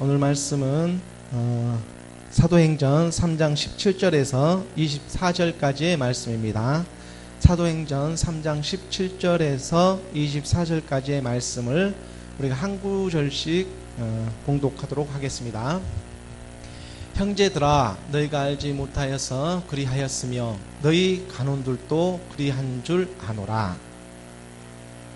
오늘 말씀은 사도행전 3장 17절에서 24절까지의 말씀입니다. 사도행전 3장 17절에서 24절까지의 말씀을 우리가 한 구절씩 봉독하도록 하겠습니다. 형제들아, 너희가 알지 못하여서 그리하였으며 너희 간원들도 그리한 줄 아노라.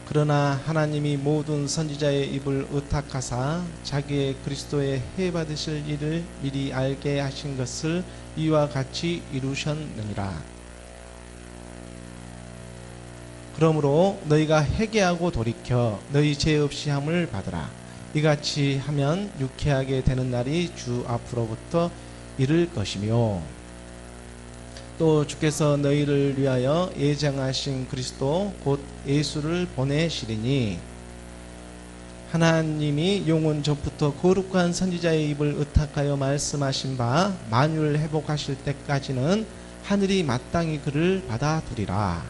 그러나 하나님이 모든 선지자의 입을 의탁하사 자기의 그리스도의 해 받으실 일을 미리 알게 하신 것을 이와 같이 이루셨느니라. 그러므로 너희가 회개하고 돌이켜 너희 죄 없이 함을 받으라. 이같이 하면 유쾌하게 되는 날이 주 앞으로부터 이를 것이며, 또 주께서 너희를 위하여 예정하신 그리스도 곧 예수를 보내시리니, 하나님이 영원 전부터 거룩한 선지자의 입을 의탁하여 말씀하신 바 만유를 회복하실 때까지는 하늘이 마땅히 그를 받아두리라.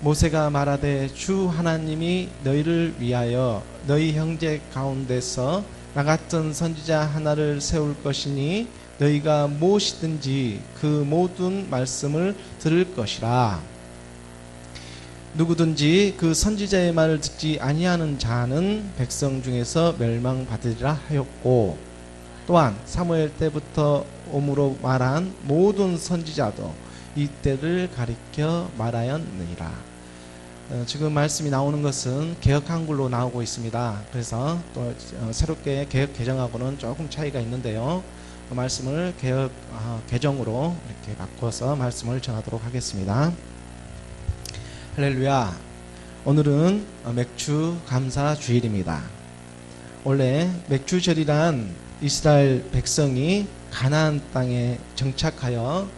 모세가 말하되 주 하나님이 너희를 위하여 너희 형제 가운데서 나 같은 선지자 하나를 세울 것이니 너희가 무엇이든지 그 모든 말씀을 들을 것이라. 누구든지 그 선지자의 말을 듣지 아니하는 자는 백성 중에서 멸망받으리라 하였고, 또한 사무엘 때부터 오므로 말한 모든 선지자도 이때를 가리켜 말하였느니라. 지금 말씀이 나오는 것은 개역 한글로 나오고 있습니다. 그래서 또 새롭게 개역 개정하고는 조금 차이가 있는데요. 말씀을 개역 개정으로 이렇게 바꿔서 말씀을 전하도록 하겠습니다. 할렐루야. 오늘은 맥주 감사 주일입니다. 원래 맥주절이란 이스라엘 백성이 가나안 땅에 정착하여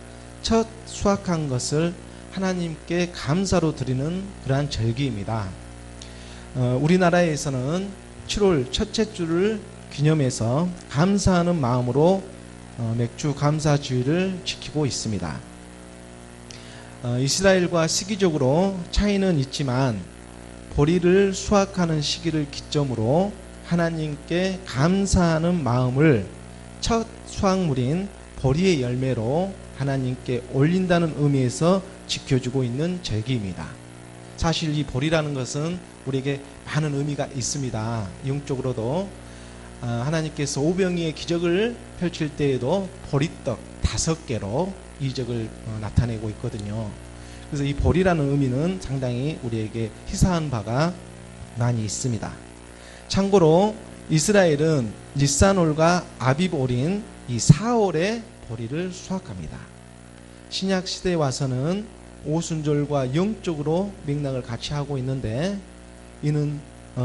첫 수확한 것을 하나님께 감사로 드리는 그러한 절기입니다. 우리나라에서는 7월 첫째 주를 기념해서 감사하는 마음으로 맥주 감사 주일을 지키고 있습니다. 이스라엘과 시기적으로 차이는 있지만 보리를 수확하는 시기를 기점으로 하나님께 감사하는 마음을 첫 수확물인 보리의 열매로 하나님께 올린다는 의미에서 지켜주고 있는 절기입니다. 사실 이 보리라는 것은 우리에게 많은 의미가 있습니다. 영적으로도 하나님께서 오병이의 기적을 펼칠 때에도 보리떡 5개로 이적을 나타내고 있거든요. 그래서 이 보리라는 의미는 상당히 우리에게 희사한 바가 많이 있습니다. 참고로 이스라엘은 니산월과 아비볼인 이 4월에 보리를 수확합니다. 신약 시대에 와서는 오순절과 영적으로 맥락을 같이 하고 있는데, 이는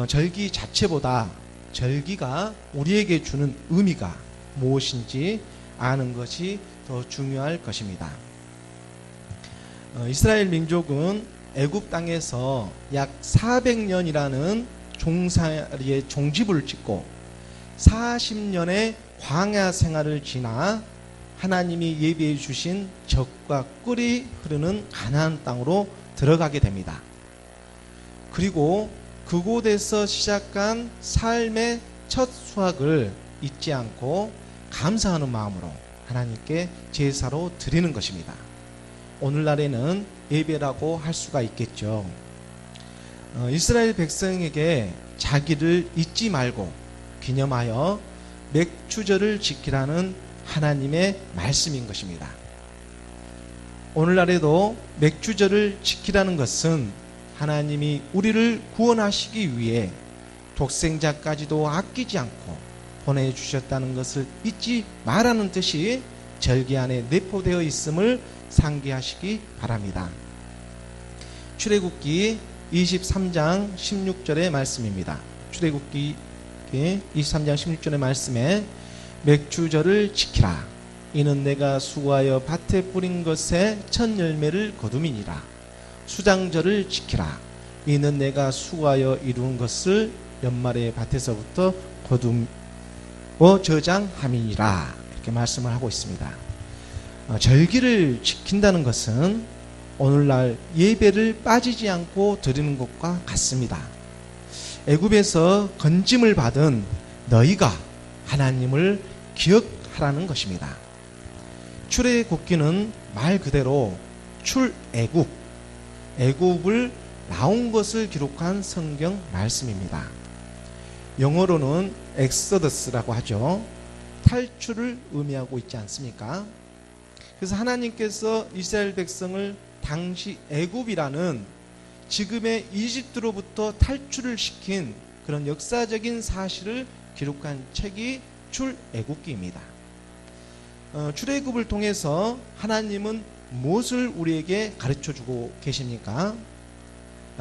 절기 자체보다 절기가 우리에게 주는 의미가 무엇인지 아는 것이 더 중요할 것입니다. 이스라엘 민족은 애굽 땅에서 약 400년이라는 종살이의 종집을 짓고 40년의 광야 생활을 지나 하나님이 예비해 주신 젖과 꿀이 흐르는 가나안 땅으로 들어가게 됩니다. 그리고 그곳에서 시작한 삶의 첫 수확을 잊지 않고 감사하는 마음으로 하나님께 제사로 드리는 것입니다. 오늘날에는 예배라고 할 수가 있겠죠. 이스라엘 백성에게 자기를 잊지 말고 기념하여 맥주절을 지키라는 하나님의 말씀인 것입니다. 오늘날에도 맥주절을 지키라는 것은 하나님이 우리를 구원하시기 위해 독생자까지도 아끼지 않고 보내주셨다는 것을 잊지 말라는 뜻이 절기 안에 내포되어 있음을 상기하시기 바랍니다. 출애굽기 23장 16절의 말씀입니다. 출애굽기 23장 16절의 말씀에 맥주절을 지키라. 이는 내가 수고하여 밭에 뿌린 것에 첫 열매를 거둠이니라. 수장절을 지키라. 이는 내가 수고하여 이룬 것을 연말에 밭에서부터 거두어 저장함이니라. 이렇게 말씀을 하고 있습니다. 절기를 지킨다는 것은 오늘날 예배를 빠지지 않고 드리는 것과 같습니다. 애굽에서 건짐을 받은 너희가 하나님을 기억하라는 것입니다. 출애굽기는 말 그대로 출애굽, 애굽을 나온 것을 기록한 성경 말씀입니다. 영어로는 엑소더스라고 하죠. 탈출을 의미하고 있지 않습니까? 그래서 하나님께서 이스라엘 백성을 당시 애굽이라는 지금의 이집트로부터 탈출을 시킨 그런 역사적인 사실을 기록한 책이 출애굽기입니다. 출애굽을 통해서 하나님은 무엇을 우리에게 가르쳐주고 계십니까?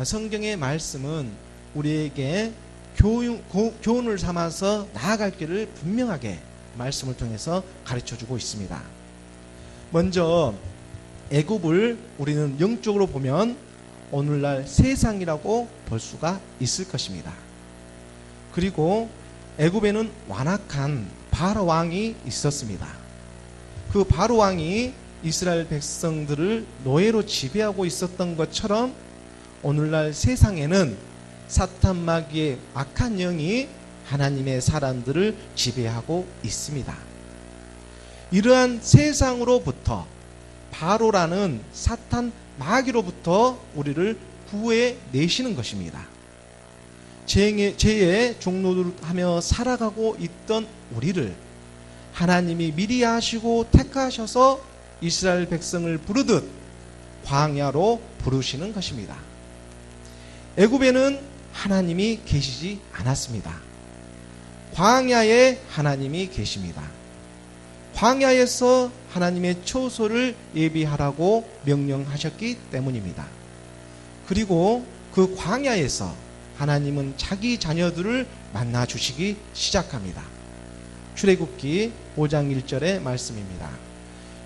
성경의 말씀은 우리에게 교훈을 삼아서 나아갈 길을 분명하게 말씀을 통해서 가르쳐주고 있습니다. 먼저 애굽을 우리는 영적으로 보면 오늘날 세상이라고 볼 수가 있을 것입니다. 그리고 애굽에는 완악한 바로 왕이 있었습니다. 그 바로 왕이 이스라엘 백성들을 노예로 지배하고 있었던 것처럼 오늘날 세상에는 사탄 마귀의 악한 영이 하나님의 사람들을 지배하고 있습니다. 이러한 세상으로부터 바로라는 사탄 마귀로부터 우리를 구해내시는 것입니다. 죄의 종노릇 하며 살아가고 있던 우리를 하나님이 미리 아시고 택하셔서 이스라엘 백성을 부르듯 광야로 부르시는 것입니다. 애굽에는 하나님이 계시지 않았습니다. 광야에 하나님이 계십니다. 광야에서 하나님의 처소를 예비하라고 명령하셨기 때문입니다. 그리고 그 광야에서 하나님은 자기 자녀들을 만나 주시기 시작합니다. 출애굽기 5장 1절의 말씀입니다.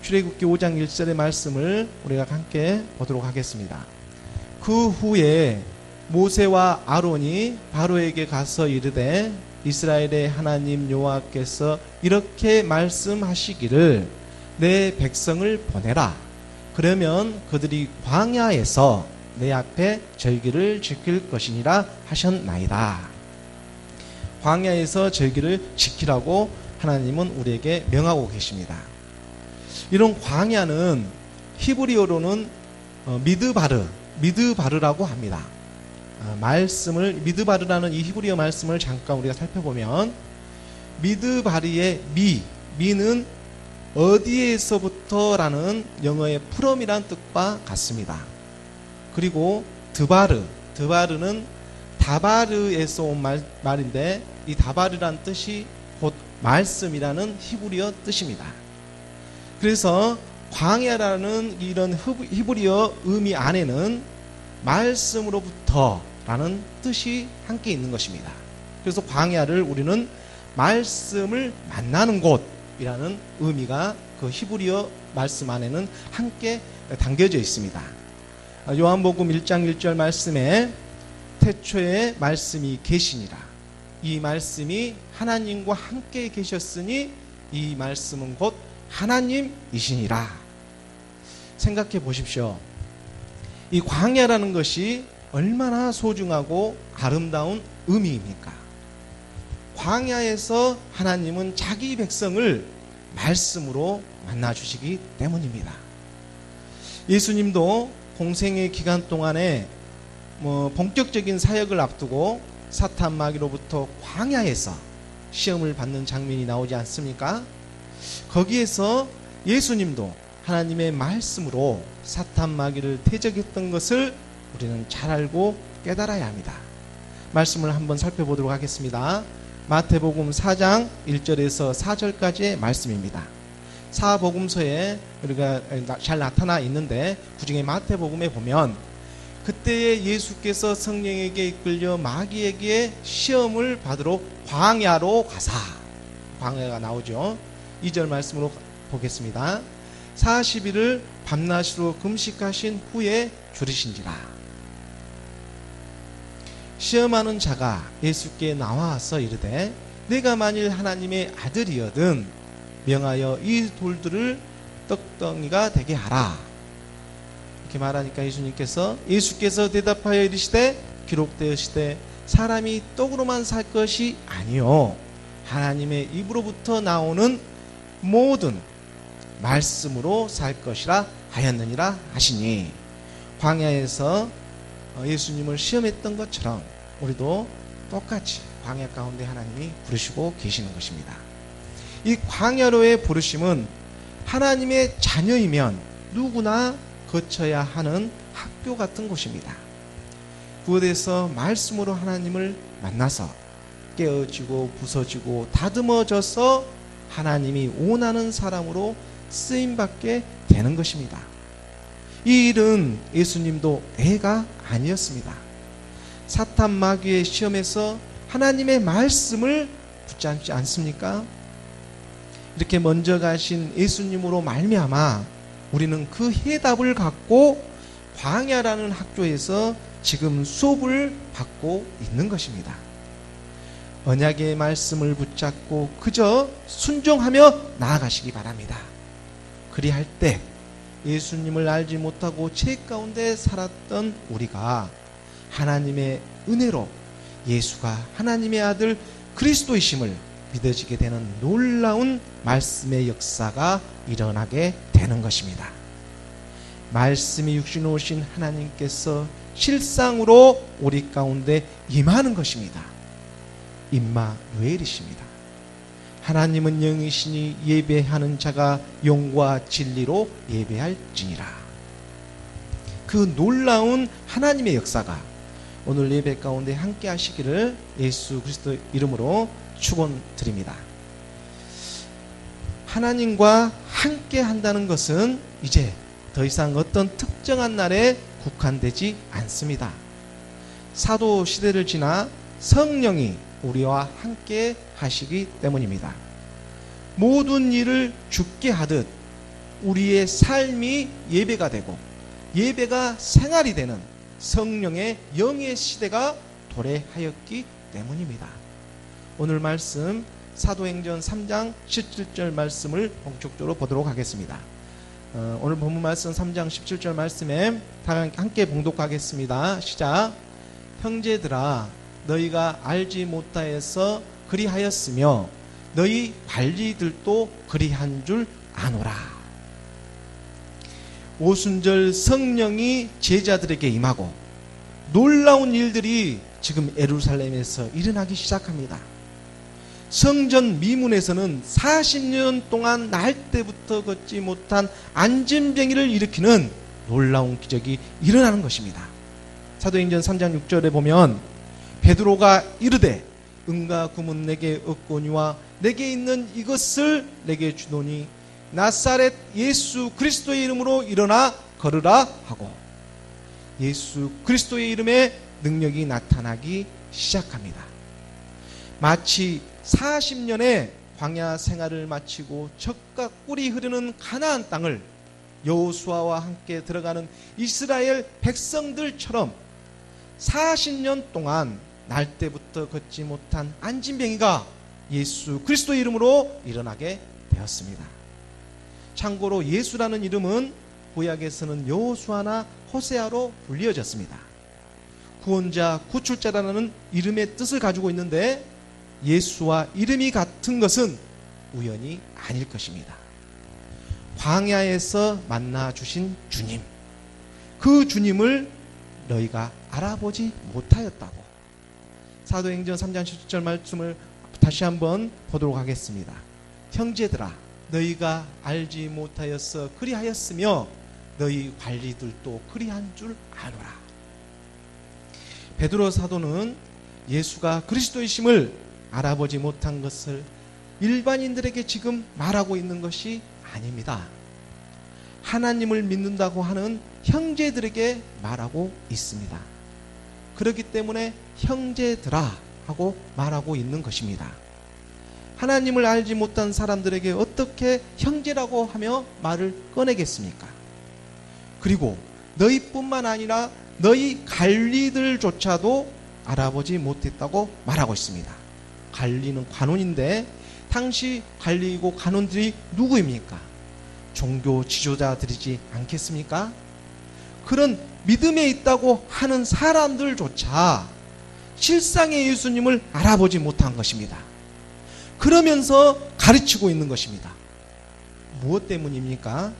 출애굽기 5장 1절의 말씀을 우리가 함께 보도록 하겠습니다. 그 후에 모세와 아론이 바로에게 가서 이르되 이스라엘의 하나님 여호와께서 이렇게 말씀하시기를 내 백성을 보내라. 그러면 그들이 광야에서 내 앞에 절기를 지킬 것이니라 하셨나이다. 광야에서 절기를 지키라고 하나님은 우리에게 명하고 계십니다. 이런 광야는 히브리어로는 미드바르라고 합니다. 미드바르라는 이 히브리어 말씀을 잠깐 우리가 살펴보면 미드바르의 미는 어디에서부터라는 영어의 프롬이란 뜻과 같습니다. 그리고 드바르는 다바르에서 온 말인데 이 다바르란 뜻이 곧 말씀이라는 히브리어 뜻입니다. 그래서 광야라는 이런 히브리어 의미 안에는 말씀으로부터라는 뜻이 함께 있는 것입니다. 그래서 광야를 우리는 말씀을 만나는 곳이라는 의미가 그 히브리어 말씀 안에는 함께 담겨져 있습니다. 요한복음 1장 1절 말씀에 태초에 말씀이 계시니라. 이 말씀이 하나님과 함께 계셨으니 이 말씀은 곧 하나님이시니라. 생각해 보십시오. 이 광야라는 것이 얼마나 소중하고 아름다운 의미입니까? 광야에서 하나님은 자기 백성을 말씀으로 만나주시기 때문입니다. 예수님도 공생의 기간 동안에 본격적인 사역을 앞두고 사탄 마귀로부터 광야에서 시험을 받는 장면이 나오지 않습니까? 거기에서 예수님도 하나님의 말씀으로 사탄 마귀를 대적했던 것을 우리는 잘 알고 깨달아야 합니다. 말씀을 한번 살펴보도록 하겠습니다. 마태복음 4장 1절에서 4절까지의 말씀입니다. 사복음서에 우리가 잘 나타나 있는데 그중에 마태복음에 보면 그때에 예수께서 성령에게 이끌려 마귀에게 시험을 받으러 광야로 가사, 광야가 나오죠. 2절 말씀으로 보겠습니다. 40일을 밤낮으로 금식하신 후에 줄이신지라. 시험하는 자가 예수께 나와서 이르되 내가 만일 하나님의 아들이여든 명하여 이 돌들을 떡덩이가 되게 하라. 이렇게 말하니까 예수께서 대답하여 이르시되 기록되었으되 사람이 떡으로만 살 것이 아니요 하나님의 입으로부터 나오는 모든 말씀으로 살 것이라 하였느니라 하시니, 광야에서 예수님을 시험했던 것처럼 우리도 똑같이 광야 가운데 하나님이 부르시고 계시는 것입니다. 이 광야로의 부르심은 하나님의 자녀이면 누구나 거쳐야 하는 학교 같은 곳입니다. 그곳에서 말씀으로 하나님을 만나서 깨어지고 부서지고 다듬어져서 하나님이 원하는 사람으로 쓰임받게 되는 것입니다. 이 일은 예수님도 애가 아니었습니다. 사탄 마귀의 시험에서 하나님의 말씀을 붙잡지 않습니까? 이렇게 먼저 가신 예수님으로 말미암아 우리는 그 해답을 갖고 광야라는 학교에서 지금 수업을 받고 있는 것입니다. 언약의 말씀을 붙잡고 그저 순종하며 나아가시기 바랍니다. 그리할 때 예수님을 알지 못하고 죄 가운데 살았던 우리가 하나님의 은혜로 예수가 하나님의 아들 그리스도이심을 믿어지게 되는 놀라운 말씀의 역사가 일어나게 되는 것입니다. 말씀이 육신으로 오신 하나님께서 실상으로 우리 가운데 임하는 것입니다. 임마누엘이십니다. 하나님은 영이시니 예배하는 자가 영과 진리로 예배할지니라. 그 놀라운 하나님의 역사가 오늘 예배 가운데 함께 하시기를 예수 그리스도 이름으로 축원드립니다. 하나님과 함께 한다는 것은 이제 더 이상 어떤 특정한 날에 국한되지 않습니다. 사도 시대를 지나 성령이 우리와 함께 하시기 때문입니다. 모든 일을 주께 하듯 우리의 삶이 예배가 되고 예배가 생활이 되는 성령의 영의 시대가 도래하였기 때문입니다. 오늘 말씀 사도행전 3장 17절 말씀을 본격적으로 보도록 하겠습니다. 오늘 본문 말씀 3장 17절 말씀에 다 함께 봉독하겠습니다. 시작. 형제들아 너희가 알지 못하여서 그리하였으며 너희 관리들도 그리한 줄 아노라. 오순절 성령이 제자들에게 임하고 놀라운 일들이 지금 예루살렘에서 일어나기 시작합니다. 성전 미문에서는 40년 동안 날 때부터 걷지 못한 안진병이를 일으키는 놀라운 기적이 일어나는 것입니다. 사도행전 3장 6절에 보면 베드로가 이르되 은과 금은 내게 없거니와 내게 있는 이것을 내게 주노니 나사렛 예수 그리스도의 이름으로 일어나 걸으라 하고 예수 그리스도의 이름에 능력이 나타나기 시작합니다. 마치 40년의 광야 생활을 마치고 젖과 꿀이 흐르는 가나안 땅을 여호수아와 함께 들어가는 이스라엘 백성들처럼 40년 동안 날 때부터 걷지 못한 안진병이가 예수 그리스도의 이름으로 일어나게 되었습니다. 참고로 예수라는 이름은 구약에서는 여호수아나 호세아로 불리어졌습니다. 구원자, 구출자라는 이름의 뜻을 가지고 있는데 예수와 이름이 같은 것은 우연이 아닐 것입니다. 광야에서 만나 주신 주님, 그 주님을 너희가 알아보지 못하였다고. 사도행전 3장 17절 말씀을 다시 한번 보도록 하겠습니다. 형제들아 너희가 알지 못하여서 그리하였으며 너희 관리들도 그리한 줄 아노라. 베드로 사도는 예수가 그리스도이심을 알아보지 못한 것을 일반인들에게 지금 말하고 있는 것이 아닙니다. 하나님을 믿는다고 하는 형제들에게 말하고 있습니다. 그렇기 때문에 형제들아 하고 말하고 있는 것입니다. 하나님을 알지 못한 사람들에게 어떻게 형제라고 하며 말을 꺼내겠습니까? 그리고 너희뿐만 아니라 너희 관리들조차도 알아보지 못했다고 말하고 있습니다. 관리는 관원인데 당시 관리이고 관원들이 누구입니까? 종교 지도자들이지 않겠습니까? 그런 믿음에 있다고 하는 사람들조차 실상의 예수님을 알아보지 못한 것입니다. 그러면서 가르치고 있는 것입니다. 무엇 때문입니까?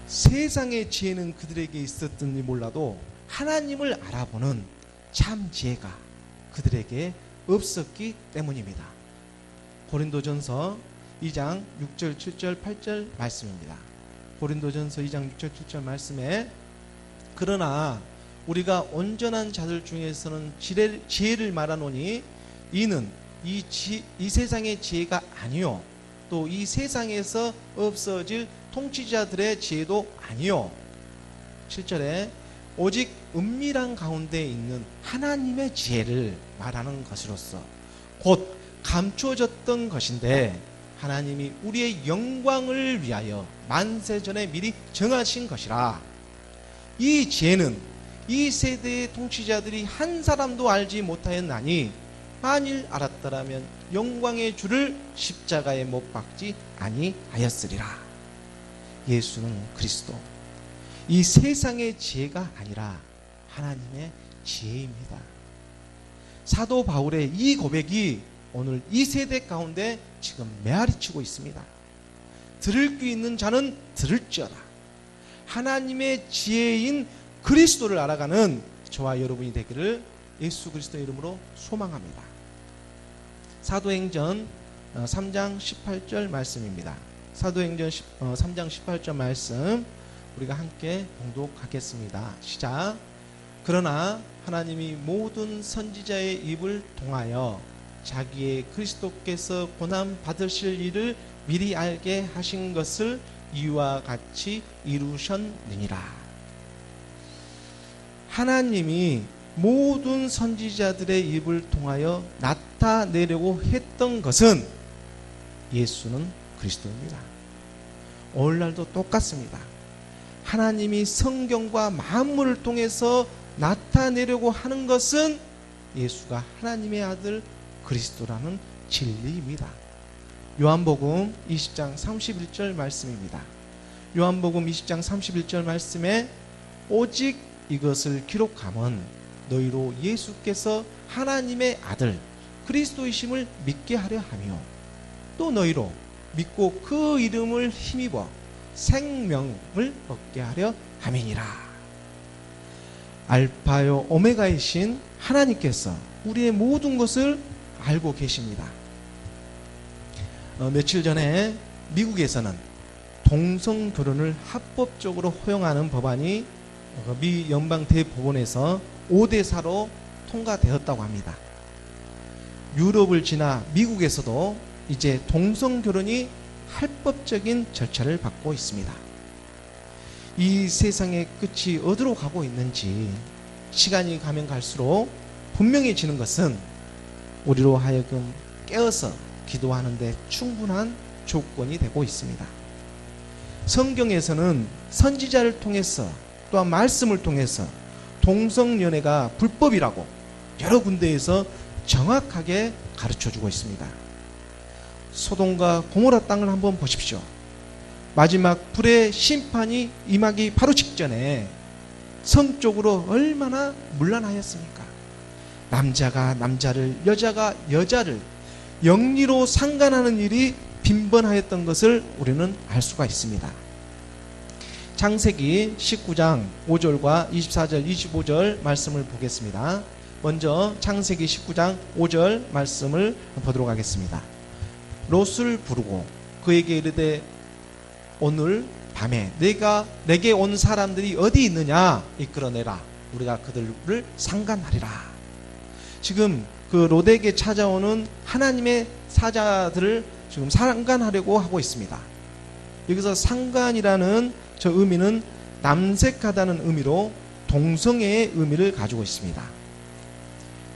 세상의 지혜는 그들에게 있었든지 몰라도 하나님을 알아보는 참 지혜가 그들에게 없었기 때문입니다. 고린도전서 2장 6절 7절 8절 말씀입니다. 고린도전서 2장 6절 7절 말씀에 그러나 우리가 온전한 자들 중에서는 지혜를 말하노니 이는 이 세상의 지혜가 아니요 또 이 세상에서 없어질 통치자들의 지혜도 아니요 7절에 오직 은밀한 가운데 있는 하나님의 지혜를 말하는 것으로서 곧 감추어졌던 것인데 하나님이 우리의 영광을 위하여 만세전에 미리 정하신 것이라. 이 지혜는 이 세대의 통치자들이 한 사람도 알지 못하였나니 만일 알았더라면 영광의 주를 십자가에 못 박지 아니하였으리라. 예수는 그리스도, 이 세상의 지혜가 아니라 하나님의 지혜입니다. 사도 바울의 이 고백이 오늘 이 세대 가운데 지금 메아리치고 있습니다. 들을 귀 있는 자는 들을지어다. 하나님의 지혜인 그리스도를 알아가는 저와 여러분이 되기를 예수 그리스도의 이름으로 소망합니다. 사도행전 3장 18절 말씀입니다. 사도행전 3장 18절 말씀 우리가 함께 봉독하겠습니다. 시작. 그러나 하나님이 모든 선지자의 입을 통하여 자기의 그리스도께서 고난 받으실 일을 미리 알게 하신 것을 이와 같이 이루셨느니라. 하나님이 모든 선지자들의 입을 통하여 나타내려고 했던 것은 예수는 그리스도입니다. 오늘날도 똑같습니다. 하나님이 성경과 만물을 통해서 나타내려고 하는 것은 예수가 하나님의 아들 그리스도라는 진리입니다. 요한복음 20장 31절 말씀입니다. 요한복음 20장 31절 말씀에 오직 이것을 기록함은 너희로 예수께서 하나님의 아들 그리스도이심을 믿게 하려 하며 또 너희로 믿고 그 이름을 힘입어 생명을 얻게 하려 함이니라. 알파요 오메가이신 하나님께서 우리의 모든 것을 알고 계십니다. 며칠 전에 미국에서는 동성 결혼을 합법적으로 허용하는 법안이 미 연방 대법원에서 5대4로 통과되었다고 합니다. 유럽을 지나 미국에서도 이제 동성 결혼이 합법적인 절차를 받고 있습니다. 이 세상의 끝이 어디로 가고 있는지 시간이 가면 갈수록 분명해지는 것은 우리로 하여금 깨어서 기도하는 데 충분한 조건이 되고 있습니다. 성경에서는 선지자를 통해서 또한 말씀을 통해서 동성연애가 불법이라고 여러 군데에서 정확하게 가르쳐주고 있습니다. 소돔과 고모라 땅을 한번 보십시오. 마지막 불의 심판이 임하기 바로 직전에 성적으로 얼마나 문란하였습니까? 남자가 남자를, 여자가 여자를 영리로 상간하는 일이 빈번하였던 것을 우리는 알 수가 있습니다. 창세기 19장 5절과 24절, 25절 말씀을 보겠습니다. 먼저 창세기 19장 5절 말씀을 보도록 하겠습니다. 롯을 부르고 그에게 이르되 오늘 밤에 내게 온 사람들이 어디 있느냐 이끌어내라. 우리가 그들을 상간하리라. 지금 그 롯에게 찾아오는 하나님의 사자들을 지금 상간하려고 하고 있습니다. 여기서 상간이라는 저 의미는 남색하다는 의미로 동성애의 의미를 가지고 있습니다.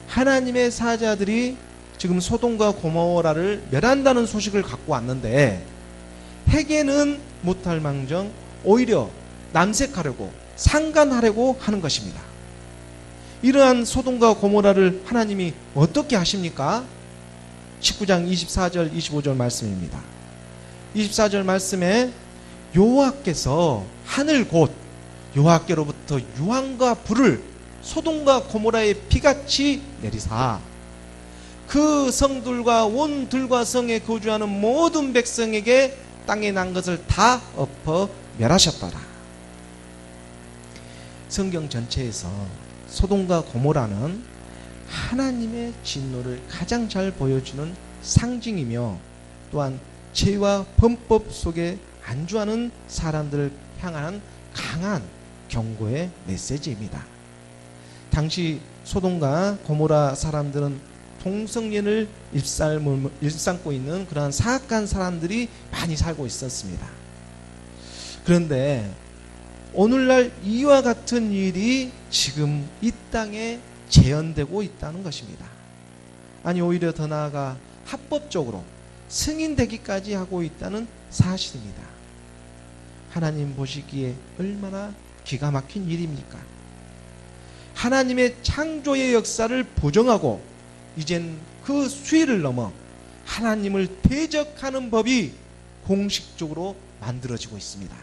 하나님의 사자들이 지금 소돔과 고모라를 멸한다는 소식을 갖고 왔는데 해계는 못할 망정 오히려 남색하려고 상간하려고 하는 것입니다. 이러한 소돔과 고모라를 하나님이 어떻게 하십니까? 19장 24절 25절 말씀입니다. 24절 말씀에 여호와께서 하늘 곧 여호와께로부터 유황과 불을 소돔과 고모라의 피같이 내리사 그 성들과 온 들과 성에 거주하는 모든 백성에게 땅에 난 것을 다 엎어 멸하셨더라. 성경 전체에서 소돔과 고모라는 하나님의 진노를 가장 잘 보여주는 상징이며, 또한 죄와 범법 속에 안주하는 사람들을 향한 강한 경고의 메시지입니다. 당시 소돔과 고모라 사람들은 동성연을 일삼고 있는 그러한 사악한 사람들이 많이 살고 있었습니다. 그런데 오늘날 이와 같은 일이 지금 이 땅에 재현되고 있다는 것입니다. 아니, 오히려 더 나아가 합법적으로 승인되기까지 하고 있다는 사실입니다. 하나님 보시기에 얼마나 기가 막힌 일입니까? 하나님의 창조의 역사를 부정하고 이젠 그 수위를 넘어 하나님을 대적하는 법이 공식적으로 만들어지고 있습니다.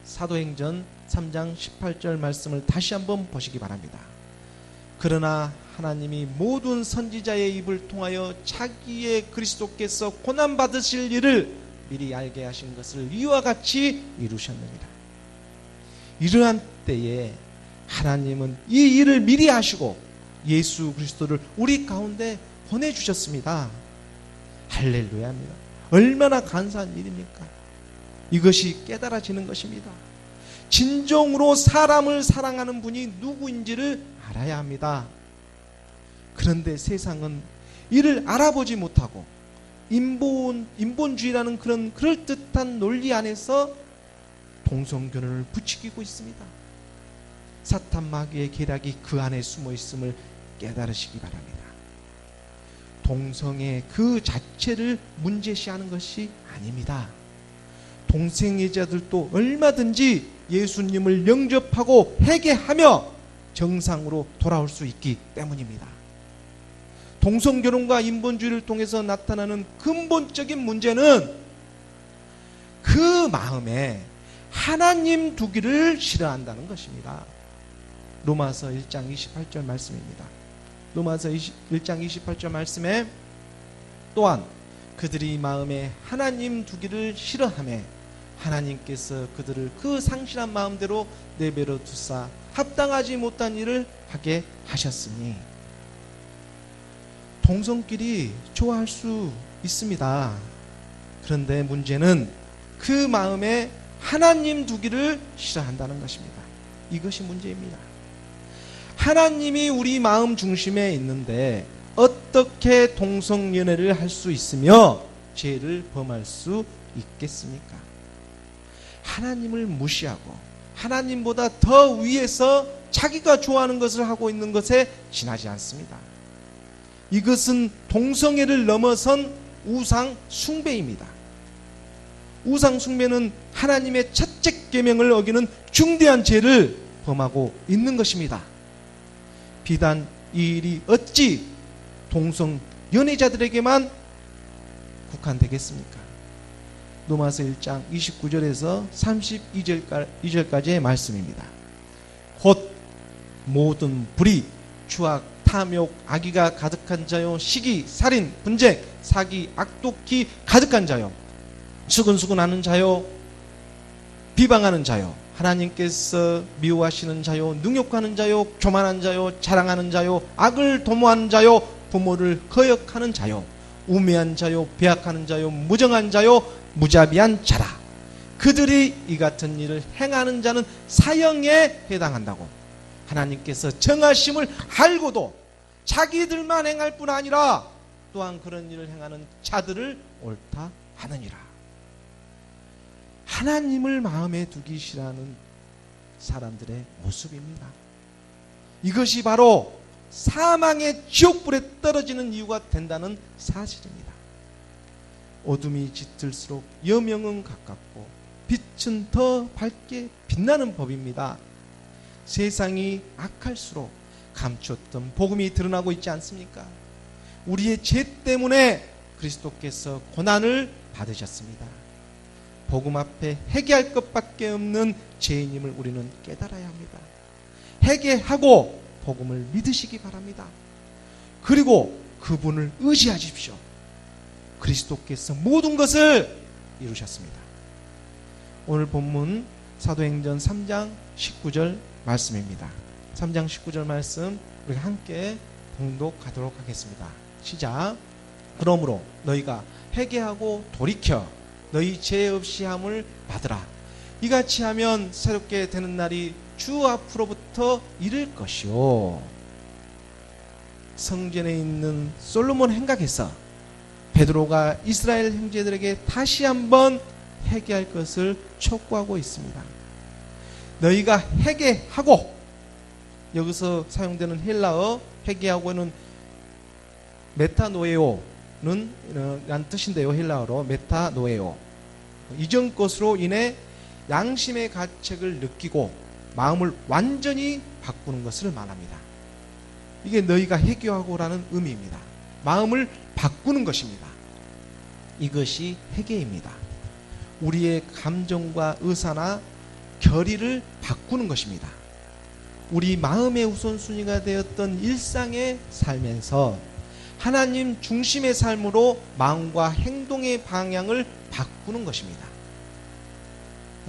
사도행전 3장 18절 말씀을 다시 한번 보시기 바랍니다. 그러나 하나님이 모든 선지자의 입을 통하여 자기의 그리스도께서 고난받으실 일을 미리 알게 하신 것을 이와 같이 이루셨느니라. 이러한 때에 하나님은 이 일을 미리 하시고 예수 그리스도를 우리 가운데 보내주셨습니다. 할렐루야입니다. 얼마나 감사한 일입니까? 이것이 깨달아지는 것입니다. 진정으로 사람을 사랑하는 분이 누구인지를 알아야 합니다. 그런데 세상은 이를 알아보지 못하고 인본주의라는 그런 그럴듯한 논리 안에서 동성결혼을 부추기고 있습니다. 사탄 마귀의 계략이 그 안에 숨어 있음을 깨달으시기 바랍니다. 동성애 그 자체를 문제시하는 것이 아닙니다. 동성애자들도 얼마든지 예수님을 영접하고 회개하며 정상으로 돌아올 수 있기 때문입니다. 동성결혼과 인본주의를 통해서 나타나는 근본적인 문제는 그 마음에 하나님 두기를 싫어한다는 것입니다. 로마서 1장 28절 말씀입니다. 로마서 1장 28절 말씀에 또한 그들이 마음에 하나님 두기를 싫어하며 하나님께서 그들을 그 상실한 마음대로 내버려 두사 합당하지 못한 일을 하게 하셨으니, 동성끼리 좋아할 수 있습니다. 그런데 문제는 그 마음에 하나님 두기를 싫어한다는 것입니다. 이것이 문제입니다. 하나님이 우리 마음 중심에 있는데 어떻게 동성연애를 할 수 있으며 죄를 범할 수 있겠습니까? 하나님을 무시하고 하나님보다 더 위에서 자기가 좋아하는 것을 하고 있는 것에 지나지 않습니다. 이것은 동성애를 넘어선 우상 숭배입니다. 우상 숭배는 하나님의 첫째 계명을 어기는 중대한 죄를 범하고 있는 것입니다. 비단 이 일이 어찌 동성 연애자들에게만 국한되겠습니까? 로마서 1장 29절에서 32절까지의 말씀입니다. 곧 모든 불의, 추악, 탐욕, 악의가 가득한 자요, 시기, 살인, 분쟁, 사기, 악독히 가득한 자요, 수근수근하는 자요, 비방하는 자요, 하나님께서 미워하시는 자요, 능욕하는 자요, 교만한 자요, 자랑하는 자요, 악을 도모하는 자요, 부모를 거역하는 자요, 우매한 자요, 배악하는 자요, 무정한 자요, 무자비한 자라. 그들이 이 같은 일을 행하는 자는 사형에 해당한다고 하나님께서 정하심을 알고도 자기들만 행할 뿐 아니라 또한 그런 일을 행하는 자들을 옳다 하느니라. 하나님을 마음에 두기 싫어하는 사람들의 모습입니다. 이것이 바로 사망의 지옥불에 떨어지는 이유가 된다는 사실입니다. 어둠이 짙을수록 여명은 가깝고 빛은 더 밝게 빛나는 법입니다. 세상이 악할수록 감추었던 복음이 드러나고 있지 않습니까? 우리의 죄 때문에 그리스도께서 고난을 받으셨습니다. 복음 앞에 회개할 것밖에 없는 죄인임을 우리는 깨달아야 합니다. 회개하고 복음을 믿으시기 바랍니다. 그리고 그분을 의지하십시오. 그리스도께서 모든 것을 이루셨습니다. 오늘 본문 사도행전 3장 19절 말씀입니다. 3장 19절 말씀 우리 함께 봉독하도록 하겠습니다. 시작. 그러므로 너희가 회개하고 돌이켜 너희 죄 없이 함을 받으라. 이같이 하면 새롭게 되는 날이 주 앞으로부터 이를 것이요. 성전에 있는 솔로몬 행각에서 베드로가 이스라엘 형제들에게 다시 한번 회개할 것을 촉구하고 있습니다. 너희가 회개하고, 여기서 사용되는 헬라어 회개하고는 메타노에오는 란 뜻인데요. 헬라어로 메타노에오, 이전 것으로 인해 양심의 가책을 느끼고 마음을 완전히 바꾸는 것을 말합니다. 이게 너희가 회개하고라는 의미입니다. 마음을 바꾸는 것입니다. 이것이 회개입니다. 우리의 감정과 의사나 결의를 바꾸는 것입니다. 우리 마음의 우선순위가 되었던 일상에 살면서 하나님 중심의 삶으로 마음과 행동의 방향을 바꾸는 것입니다.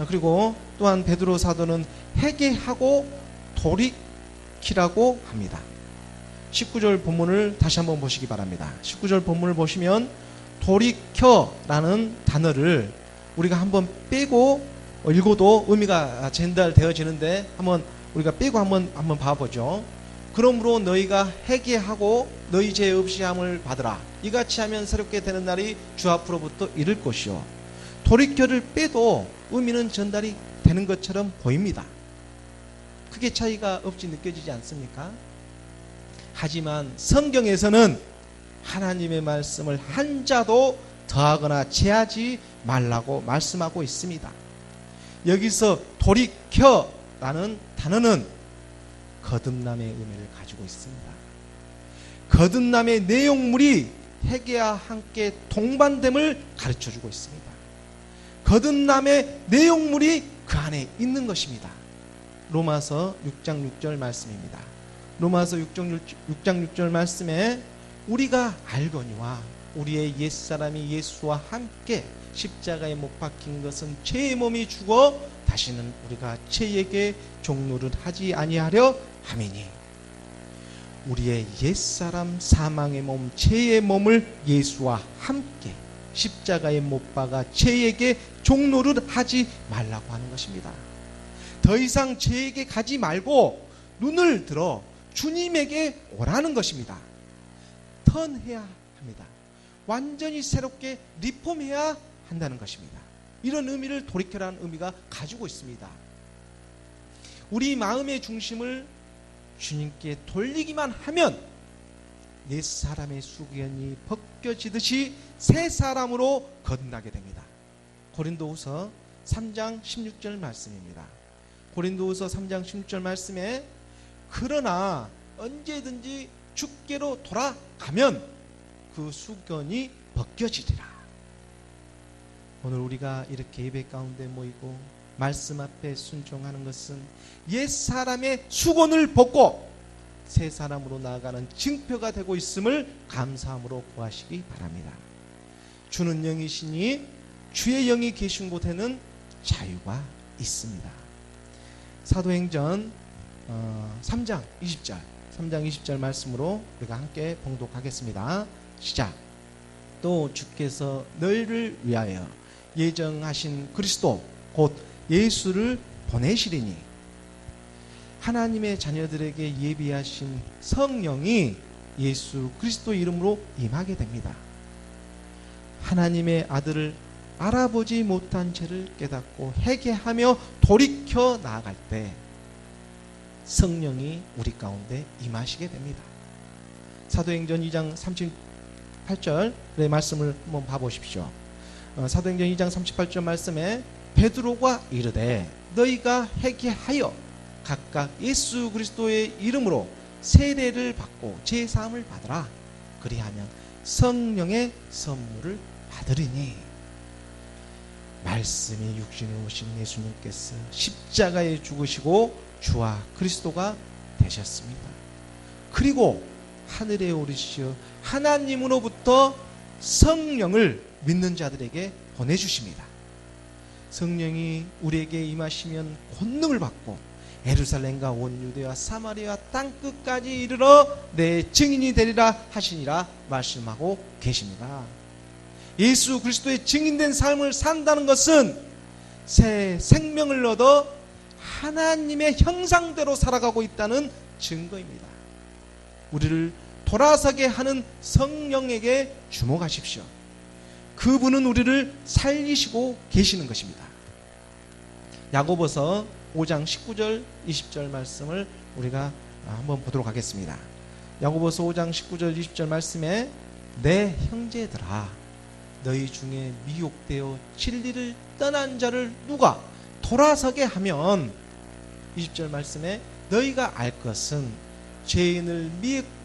그리고 또한 베드로 사도는 회개하고 돌이키라고 합니다. 19절 본문을 다시 한번 보시기 바랍니다. 19절 본문을 보시면 돌이켜라는 단어를 우리가 한번 빼고 읽어도 의미가 전달되어지는데 한번 우리가 빼고 한번 봐보죠. 그러므로 너희가 회개하고 너희 죄 없이 함을 받으라. 이같이 하면 새롭게 되는 날이 주 앞으로부터 이를 것이요. 돌이켜를 빼도 의미는 전달이 되는 것처럼 보입니다. 크게 차이가 없이 느껴지지 않습니까? 하지만 성경에서는 하나님의 말씀을 한 자도 더하거나 제하지 말라고 말씀하고 있습니다. 여기서 돌이켜라는 단어는 거듭남의 의미를 가지고 있습니다. 거듭남의 내용물이 회개와 함께 동반됨을 가르쳐주고 있습니다. 거듭남의 내용물이 그 안에 있는 것입니다. 로마서 6장 6절 말씀입니다. 로마서 6장 6절 말씀에 우리가 알거니와 우리의 옛사람이 예수와 함께 십자가에 못 박힌 것은 죄의 몸이 죽어 다시는 우리가 죄에게 종노릇 하지 아니하려 함이니, 우리의 옛사람 사망의 몸 죄의 몸을 예수와 함께 십자가에 못 박아 죄에게 종노릇 하지 말라고 하는 것입니다. 더 이상 죄에게 가지 말고 눈을 들어 주님에게 오라는 것입니다. 턴해야 합니다. 완전히 새롭게 리폼해야 한다는 것입니다. 이런 의미를 돌이켜라는 의미가 가지고 있습니다. 우리 마음의 중심을 주님께 돌리기만 하면 옛 사람의 수견이 벗겨지듯이 새 사람으로 거듭나게 됩니다. 고린도후서 3장 16절 말씀입니다. 고린도후서 3장 16절 말씀에 그러나 언제든지 주께로 돌아가면 그 수견이 벗겨지리라. 오늘 우리가 이렇게 예배 가운데 모이고 말씀 앞에 순종하는 것은 옛 사람의 수건을 벗고 새 사람으로 나아가는 징표가 되고 있음을 감사함으로 구하시기 바랍니다. 주는 영이시니 주의 영이 계신 곳에는 자유가 있습니다. 사도행전 3장 20절 말씀으로 우리가 함께 봉독하겠습니다. 시작. 또 주께서 너희를 위하여 예정하신 그리스도 곧 예수를 보내시리니, 하나님의 자녀들에게 예비하신 성령이 예수 그리스도 이름으로 임하게 됩니다. 하나님의 아들을 알아보지 못한 죄를 깨닫고 회개하며 돌이켜 나아갈 때 성령이 우리 가운데 임하시게 됩니다. 사도행전 2장 38절의 말씀을 한번 봐보십시오. 사도행전 2장 38절 말씀에 베드로가 이르되 너희가 회개하여 각각 예수 그리스도의 이름으로 세례를 받고 제사함을 받으라. 그리하면 성령의 선물을 받으리니, 말씀이 육신을 오신 예수님께서 십자가에 죽으시고 주와 그리스도가 되셨습니다. 그리고 하늘에 오르시어 하나님으로부터 성령을 믿는 자들에게 보내주십니다. 성령이 우리에게 임하시면 권능을 받고 예루살렘과 온 유대와 사마리아 땅끝까지 이르러 내 증인이 되리라 하시니라 말씀하고 계십니다. 예수 그리스도의 증인된 삶을 산다는 것은 새 생명을 얻어 하나님의 형상대로 살아가고 있다는 증거입니다. 우리를 돌아서게 하는 성령에게 주목하십시오. 그분은 우리를 살리시고 계시는 것입니다. 야고보서 5장 19절 20절 말씀을 우리가 한번 보도록 하겠습니다. 야고보서 5장 19절 20절 말씀에 내 형제들아 너희 중에 미혹되어 진리를 떠난 자를 누가 돌아서게 하면 20절 말씀에 너희가 알 것은 죄인을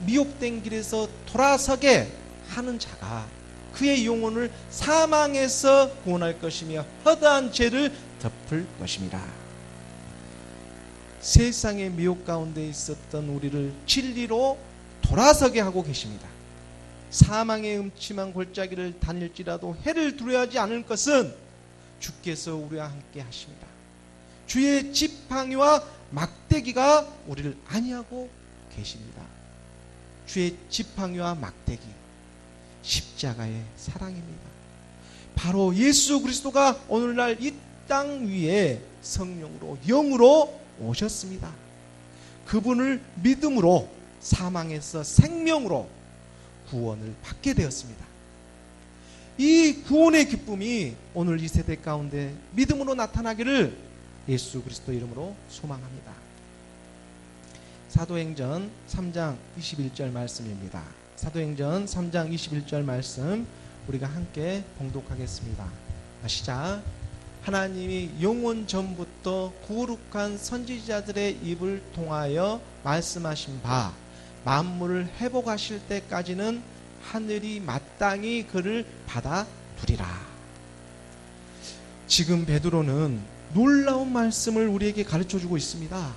미혹된 길에서 돌아서게 하는 자가 그의 영혼을 사망에서 구원할 것이며 허다한 죄를 덮을 것입니다. 세상의 미혹 가운데 있었던 우리를 진리로 돌아서게 하고 계십니다. 사망의 음침한 골짜기를 다닐지라도 해를 두려워하지 않을 것은 주께서 우리와 함께 하십니다. 주의 지팡이와 막대기가 우리를 안위하고 계십니다. 주의 지팡이와 막대기, 십자가의 사랑입니다. 바로 예수 그리스도가 오늘날 이 땅 위에 성령으로 영으로 오셨습니다. 그분을 믿음으로 사망에서 생명으로 구원을 받게 되었습니다. 이 구원의 기쁨이 오늘 이 세대 가운데 믿음으로 나타나기를 예수 그리스도 이름으로 소망합니다. 사도행전 3장 21절 말씀입니다. 사도행전 3장 21절 말씀 우리가 함께 봉독하겠습니다. 시작. 하나님이 영원 전부터 거룩한 선지자들의 입을 통하여 말씀하신 바 만물을 회복하실 때까지는 하늘이 마땅히 그를 받아두리라. 지금 베드로는 놀라운 말씀을 우리에게 가르쳐주고 있습니다.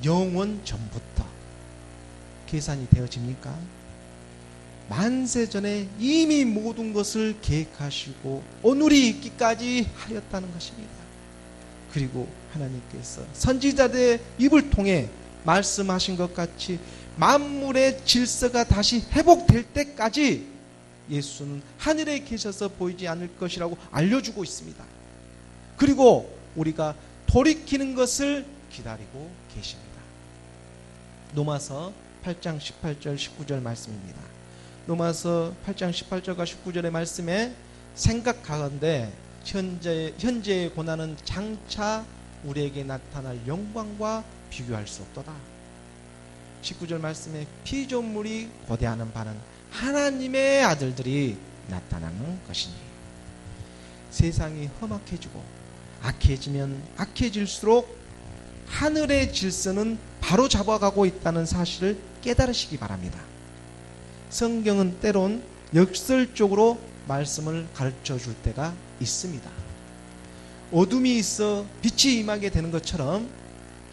영원 전부터 계산이 되어집니까? 만세전에 이미 모든 것을 계획하시고 오늘이 있기까지 하였다는 것입니다. 그리고 하나님께서 선지자들의 입을 통해 말씀하신 것 같이 만물의 질서가 다시 회복될 때까지 예수는 하늘에 계셔서 보이지 않을 것이라고 알려주고 있습니다. 그리고 우리가 돌이키는 것을 기다리고 계십니다. 로마서 8장 18절 19절 말씀입니다. 로마서 8장 18절과 19절의 말씀에 생각하건대 현재의 고난은 장차 우리에게 나타날 영광과 비교할 수 없도다. 19절 말씀에 피조물이 고대하는 바는 하나님의 아들들이 나타나는 것이니 세상이 험악해지고 악해지면 악해질수록 하늘의 질서는 바로 잡아가고 있다는 사실을 깨달으시기 바랍니다. 성경은 때론 역설적으로 말씀을 가르쳐 줄 때가 있습니다. 어둠이 있어 빛이 임하게 되는 것처럼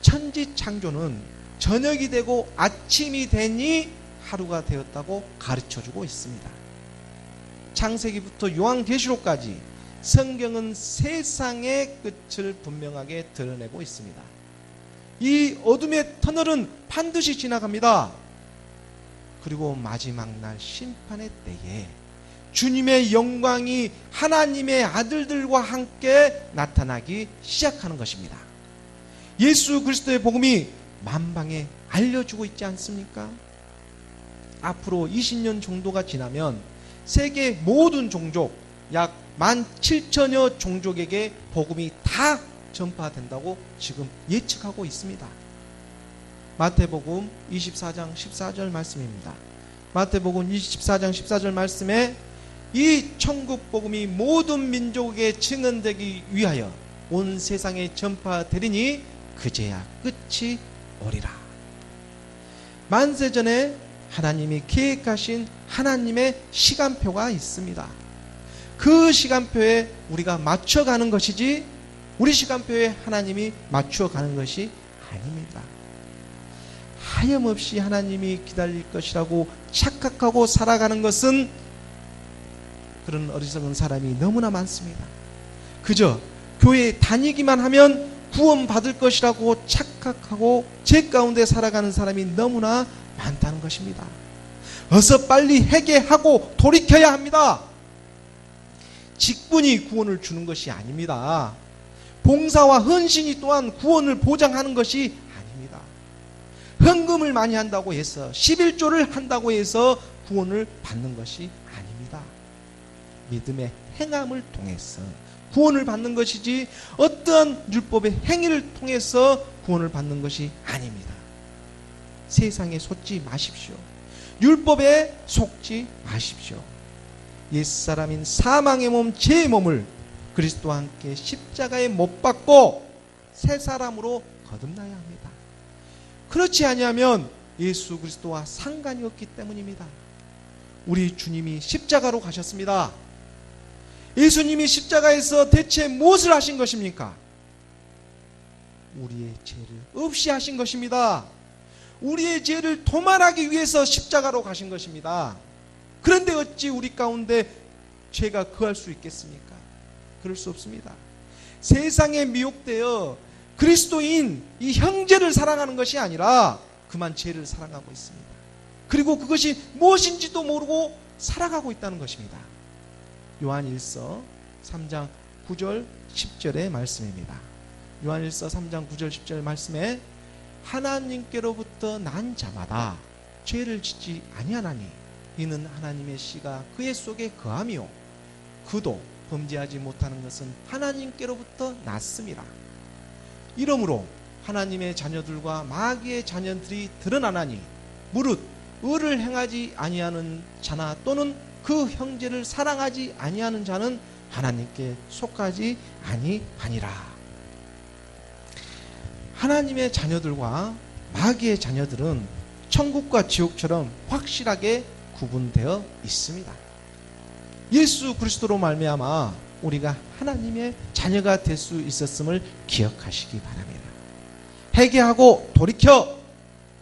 천지 창조는 저녁이 되고 아침이 되니 하루가 되었다고 가르쳐 주고 있습니다. 창세기부터 요한계시록까지 성경은 세상의 끝을 분명하게 드러내고 있습니다. 이 어둠의 터널은 반드시 지나갑니다. 그리고 마지막 날 심판의 때에 주님의 영광이 하나님의 아들들과 함께 나타나기 시작하는 것입니다. 예수 그리스도의 복음이 만방에 알려주고 있지 않습니까? 앞으로 20년 정도가 지나면 세계 모든 종족 약 17,000여 종족에게 복음이 다 전파된다고 지금 예측하고 있습니다. 마태복음 24장 14절 말씀입니다. 마태복음 24장 14절 말씀에 이 천국 복음이 모든 민족에게 증언되기 위하여 온 세상에 전파되리니 그제야 끝이 오리라. 만세전에 하나님이 계획하신 하나님의 시간표가 있습니다. 그 시간표에 우리가 맞춰가는 것이지 우리 시간표에 하나님이 맞춰가는 것이 아닙니다. 하염없이 하나님이 기다릴 것이라고 착각하고 살아가는 것은 그런 어리석은 사람이 너무나 많습니다. 그저 교회에 다니기만 하면 구원받을 것이라고 착각하고 죄 가운데 살아가는 사람이 너무나 많다는 것입니다. 어서 빨리 회개하고 돌이켜야 합니다. 직분이 구원을 주는 것이 아닙니다. 봉사와 헌신이 또한 구원을 보장하는 것이 아닙니다. 헌금을 많이 한다고 해서 11조를 한다고 해서 구원을 받는 것이 아닙니다. 믿음의 행함을 통해서 구원을 받는 것이지 어떠한 율법의 행위를 통해서 구원을 받는 것이 아닙니다. 세상에 속지 마십시오. 율법에 속지 마십시오. 옛사람인 사망의 몸, 죄의 몸을 그리스도와 함께 십자가에 못 박고 새 사람으로 거듭나야 합니다. 그렇지 아니하면 예수 그리스도와 상관이 없기 때문입니다. 우리 주님이 십자가로 가셨습니다. 예수님이 십자가에서 대체 무엇을 하신 것입니까? 우리의 죄를 없이 하신 것입니다. 우리의 죄를 도말하기 위해서 십자가로 가신 것입니다. 그런데 어찌 우리 가운데 죄가 거할 수 있겠습니까? 그럴 수 없습니다. 세상에 미혹되어 그리스도인 이 형제를 사랑하는 것이 아니라 그만 죄를 사랑하고 있습니다. 그리고 그것이 무엇인지도 모르고 살아가고 있다는 것입니다. 요한일서 3장 9절 10절의 말씀입니다. 요한일서 3장 9절 10절 말씀에 하나님께로부터 난 자마다 죄를 짓지 아니하나니 이는 하나님의 씨가 그의 속에 거하며 그도 범죄하지 못하는 것은 하나님께로부터 났음이라. 이러므로 하나님의 자녀들과 마귀의 자녀들이 드러나나니 무릇 의를 행하지 아니하는 자나 또는 그 형제를 사랑하지 아니하는 자는 하나님께 속하지 아니하니라. 하나님의 자녀들과 마귀의 자녀들은 천국과 지옥처럼 확실하게 구분되어 있습니다. 예수 그리스도로 말미암아 우리가 하나님의 자녀가 될 수 있었음을 기억하시기 바랍니다. 회개하고 돌이켜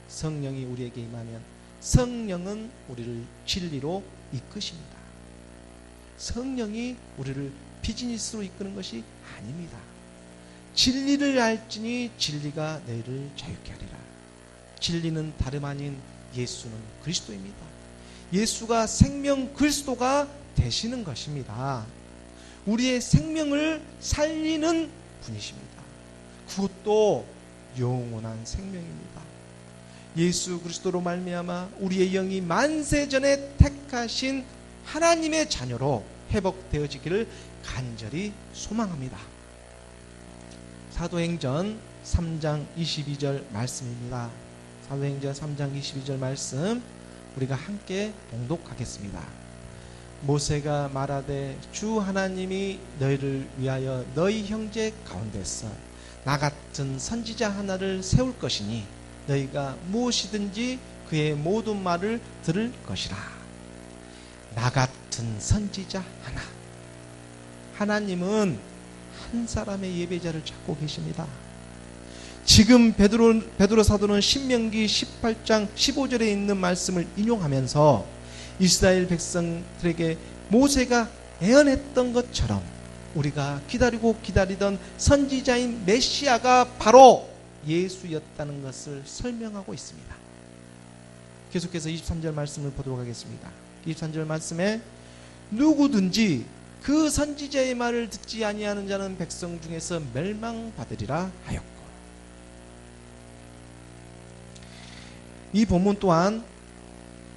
성령이 우리에게 임하면 성령은 우리를 진리로 이끄십니다. 성령이 우리를 비즈니스로 이끄는 것이 아닙니다. 진리를 알지니 진리가 너희를 자유케 하리라. 진리는 다름 아닌 예수는 그리스도입니다. 예수가 생명 그리스도가 되시는 것입니다. 우리의 생명을 살리는 분이십니다. 그것도 영원한 생명입니다. 예수 그리스도로 말미암아 우리의 영이 만세전에 택하신 하나님의 자녀로 회복되어지기를 간절히 소망합니다. 사도행전 3장 22절 말씀입니다. 사도행전 3장 22절 말씀 우리가 함께 봉독하겠습니다. 모세가 말하되 주 하나님이 너희를 위하여 너희 형제 가운데서 나 같은 선지자 하나를 세울 것이니 너희가 무엇이든지 그의 모든 말을 들을 것이라. 나 같은 선지자 하나. 하나님은 한 사람의 예배자를 찾고 계십니다. 지금 베드로 사도는 신명기 18장 15절에 있는 말씀을 인용하면서 이스라엘 백성들에게 모세가 애언했던 것처럼 우리가 기다리고 기다리던 선지자인 메시아가 바로 예수였다는 것을 설명하고 있습니다. 계속해서 23절 말씀을 보도록 하겠습니다. 23절 말씀에 누구든지 그 선지자의 말을 듣지 아니하는 자는 백성 중에서 멸망받으리라 하였고, 이 본문 또한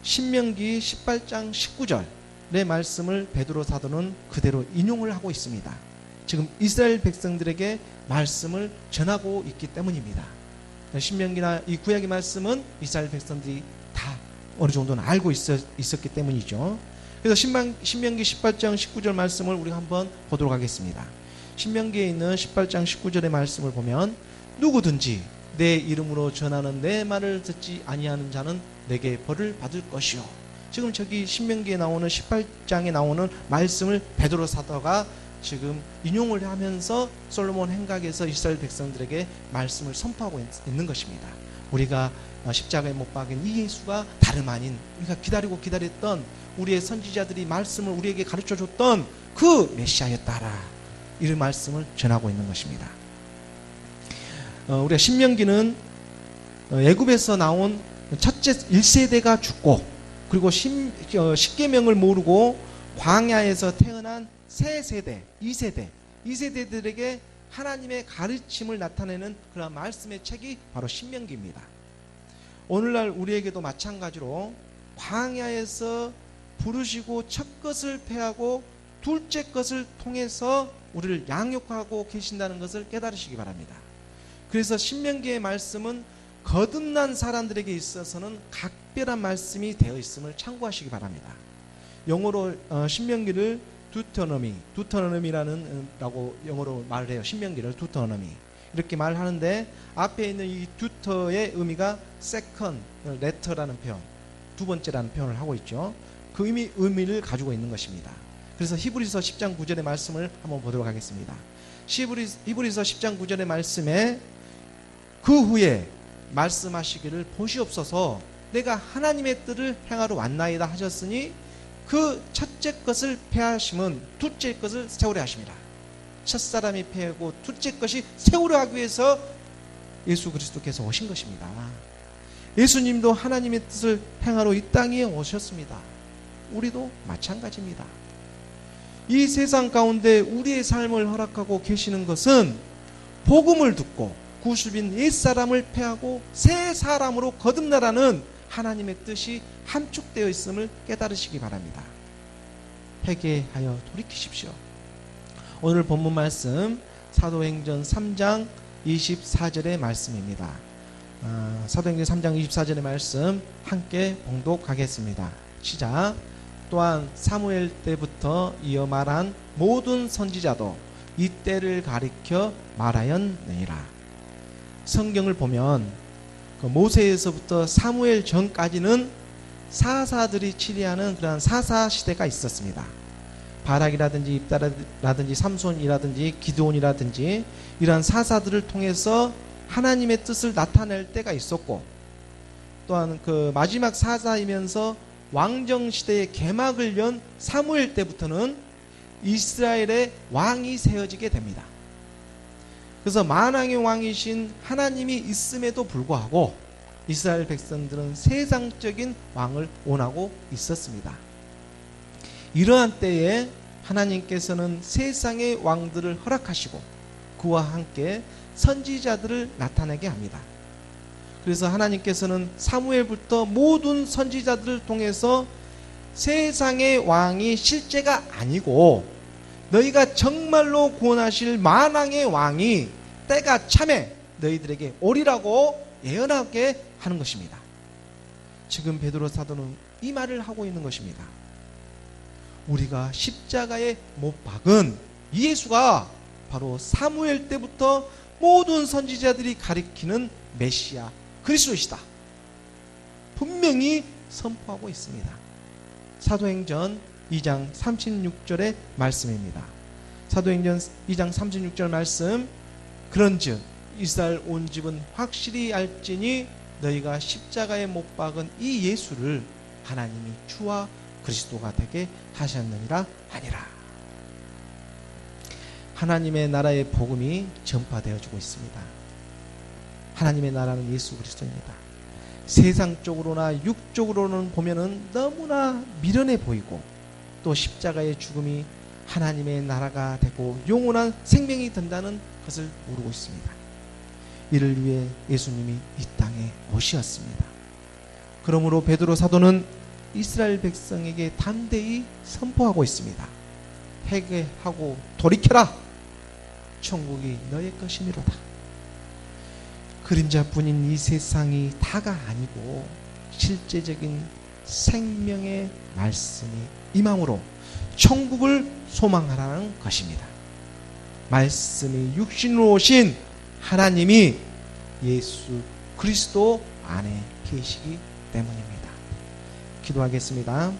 신명기 18장 19절의 말씀을 베드로 사도는 그대로 인용을 하고 있습니다. 지금 이스라엘 백성들에게 말씀을 전하고 있기 때문입니다. 신명기나 이 구약의 말씀은 이스라엘 백성들이 다 어느 정도는 알고 있었기 때문이죠. 그래서 신명기 18장 19절 말씀을 우리가 한번 보도록 하겠습니다. 신명기에 있는 18장 19절의 말씀을 보면 누구든지 내 이름으로 전하는 내 말을 듣지 아니하는 자는 내게 벌을 받을 것이요. 지금 저기 신명기에 나오는 18장에 나오는 말씀을 베드로 사도가 지금 인용을 하면서 솔로몬 행각에서 이스라엘 백성들에게 말씀을 선포하고 있는 것입니다. 우리가 십자가에 못 박인 이 예수가 다름 아닌 우리가 기다렸던 우리의 선지자들이 말씀을 우리에게 가르쳐줬던 그 메시아였다라, 이런 말씀을 전하고 있는 것입니다. 우리가 신명기는 애굽에서 나온 첫째 1세대가 죽고, 그리고 십계명을 모르고 광야에서 태어난 세 세대, 2세대들에게 하나님의 가르침을 나타내는 그런 말씀의 책이 바로 신명기입니다. 오늘날 우리에게도 마찬가지로 광야에서 부르시고 첫 것을 패하고 둘째 것을 통해서 우리를 양육하고 계신다는 것을 깨달으시기 바랍니다. 그래서 신명기의 말씀은 거듭난 사람들에게 있어서는 각별한 말씀이 되어 있음을 참고하시기 바랍니다. 영어로 신명기를 두터너미라는 라고 영어로 말을 해요. 신명기를 두터너미 이렇게 말하는데, 앞에 있는 이 두터의 의미가 second letter라는 표현, 두 번째라는 표현을 하고 있죠. 그 의미를 가지고 있는 것입니다. 그래서 히브리서 10장 9절의 말씀을 한번 보도록 하겠습니다. 히브리서 10장 9절의 말씀에 그 후에 말씀하시기를 보시옵소서, 내가 하나님의 뜻을 행하러 왔나이다 하셨으니 그 첫째 것을 패하심은 둘째 것을 세우려 하심이라. 첫사람이 패하고 둘째 것이 세우려 하기 위해서 예수 그리스도께서 오신 것입니다. 예수님도 하나님의 뜻을 행하러 이 땅에 오셨습니다. 우리도 마찬가지입니다. 이 세상 가운데 우리의 삶을 허락하고 계시는 것은 복음을 듣고 구습인 옛사람을 패하고 새 사람으로 거듭나라는 하나님의 뜻이 함축되어 있음을 깨달으시기 바랍니다. 회개하여 돌이키십시오. 오늘 본문 말씀 사도행전 3장 24절의 말씀입니다. 사도행전 3장 24절의 말씀 함께 봉독하겠습니다. 시작. 또한 사무엘 때부터 이어 말한 모든 선지자도 이 때를 가리켜 말하였느니라. 성경을 보면 그 모세에서부터 사무엘 전까지는 사사들이 치리하는 그런 사사 시대가 있었습니다. 바락이라든지 입다라든지 삼손이라든지 기드온이라든지 이러한 사사들을 통해서 하나님의 뜻을 나타낼 때가 있었고, 또한 그 마지막 사사이면서 왕정 시대의 개막을 연 사무엘 때부터는 이스라엘의 왕이 세워지게 됩니다. 그래서 만왕의 왕이신 하나님이 있음에도 불구하고 이스라엘 백성들은 세상적인 왕을 원하고 있었습니다. 이러한 때에 하나님께서는 세상의 왕들을 허락하시고 그와 함께 선지자들을 나타내게 합니다. 그래서 하나님께서는 사무엘부터 모든 선지자들을 통해서 세상의 왕이 실제가 아니고 너희가 정말로 구원하실 만왕의 왕이 때가 참에 너희들에게 오리라고 예언하게 하는 것입니다. 지금 베드로 사도는 이 말을 하고 있는 것입니다. 우리가 십자가에 못 박은 이 예수가 바로 사무엘 때부터 모든 선지자들이 가리키는 메시아 그리스도이시다, 분명히 선포하고 있습니다. 사도행전 2장 36절의 말씀입니다. 사도행전 2장 36절 말씀, 그런즉 이스라엘 온 집은 확실히 알지니 너희가 십자가에 못 박은 이 예수를 하나님이 주와 그리스도가 되게 하셨느니라 하니라. 하나님의 나라의 복음이 전파되어지고 있습니다. 하나님의 나라는 예수 그리스도입니다. 세상적으로나 육적으로는 보면은 너무나 미련해 보이고 또 십자가의 죽음이 하나님의 나라가 되고 영원한 생명이 된다는 것을 모르고 있습니다. 이를 위해 예수님이 이 땅에 오셨습니다. 그러므로 베드로 사도는 이스라엘 백성에게 담대히 선포하고 있습니다. 회개하고 돌이켜라. 천국이 너의 것이니로다. 그림자뿐인 이 세상이 다가 아니고 실제적인 생명의 말씀이 임함으로 천국을 소망하라는 것입니다. 말씀이 육신으로 오신 하나님이 예수 그리스도 안에 계시기 때문입니다. 기도하겠습니다.